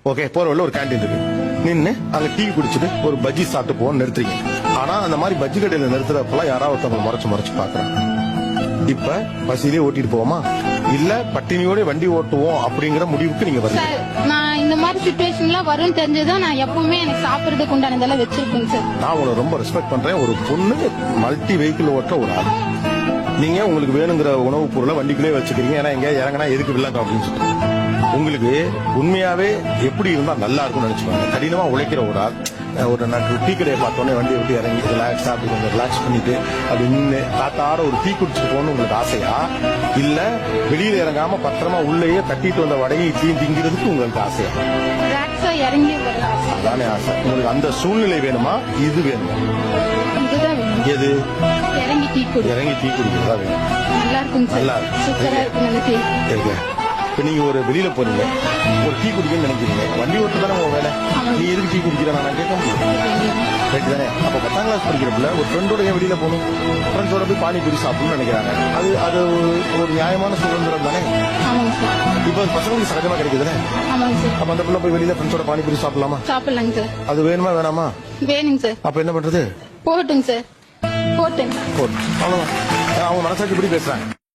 Okay, போற வழியில ஒரு கேண்டீன் இருக்கு. நின்னு அங்க டீ குடிச்சிட்டு ஒரு பஜ்ஜி சாப்பிட்டு போன்னு நிறுத்துறீங்க. ஆனா அந்த மாதிரி பஜ்ஜி கடையில நிறுத்துறப்பெல்லாம் யாராவது ஒருத்தவங்க முறைச்சு பாக்குறாங்க. இப்ப பசியிலே ஓட்டிட்டு போவோமா இல்ல பட்டினியோட வண்டி ஓட்டுவோம் அப்படிங்கிற முடிவுக்கு நீங்க வரீங்க. சார் நான் இந்த மாதிரி சிச்சுவேஷன்லாம் வரும்னு தெரிஞ்சதான் நான் எப்பவுமே எனக்கு சாப்பிடறதுக்கு உண்டான இதெல்லாம் வச்சிருப்பேன் சார். நான் உங்களை ரொம்ப ரெஸ்பெக்ட் பண்றேன். ஒரு பொண்ணு மல்டி வெஹிக்கிள் ஓட்டுற ஒரு ஆள். நீங்க உங்களுக்கு வேணுங்கிற உணவுப் பொருளை வண்டிக்குள்ளே வச்சுக்கிறீங்க. ஏன்னா எங்க இறங்கினா எதுக்கு வில்லங்க அப்படின்னு சொல்லிட்டு உங்களுக்கு உண்மையாவே எப்படி இருந்தா நல்லா இருக்கும்னு நினைச்சுப்பாங்க. கடினமா உழைக்கிற ஒரு ஆள் ஒரு டீ கடையை பார்த்தோன்னே வண்டியை விட்டு இறங்கி ரிலாக்ஸா அப்படி கொஞ்சம் ரிலாக்ஸ் பண்ணிட்டு அப்படி நின்று காத்தாட ஒரு டீ குடிச்சிட்டு போகணும்னு உங்களுக்கு ஆசையா இல்ல வெளியில இறங்காம பத்திரமா உள்ளேயே தட்டிட்டு வந்த வடையை இட்லியும் திங்கிறதுக்கு உங்களுக்கு ஆசையா? ரிலாக்ஸா இறங்கி வர ஆசை. அதானே ஆசை. உங்களுக்கு அந்த சூழ்நிலை வேணுமா இது வேணுமா? இதுதான் வேணும். எது? இறங்கி டீ குடி. இறங்கி டீ குடிக்கிறதா வேணும். நல்லா இருக்கும் சார். நல்லா இருக்கும். சூப்பரா இருக்கும் அந்த டீ. இப்ப நீங்க ஒரு வெளியில போறீங்க, ஒரு டீ குடிக்கணும்னு நினைக்கிறீங்க. வண்டி ஓட்டு தானே உங்க வேலை. நீ எதுக்கு டீ குடிக்கிற நான் கேட்க முடியும். ரைட் தானே? அப்ப 10ஆம் கிளாஸ் படிக்கிறப்பல ஒரு ஃப்ரெண்டோட ஏன் வெளியில போகணும்? ஃப்ரெண்ட்ஸோட போய் பானிபூரி சாப்பிடணும்னு நினைக்கிறாங்க. அது ஒரு நியாயமான சுதந்திரம் தானே. ஆமாங்க சார். இப்ப பசங்களுக்கு சகஜமா கிடைக்குதுனே. ஆமாங்க சார். அப்ப அந்த பிள்ளை போய் வெளியில ஃப்ரெண்ட்ஸோட பானிபூரி சாப்பிடலாமா? சாப்பிடலாங்க சார். அது வேணுமா வேணாமா? வேணுங்க சார். அப்ப என்ன பண்றது? போகட்டும் சார். போட்டேன். அவ்வளவுதான். அவங்க மனசாட்சி இப்படி பேசுறாங்க.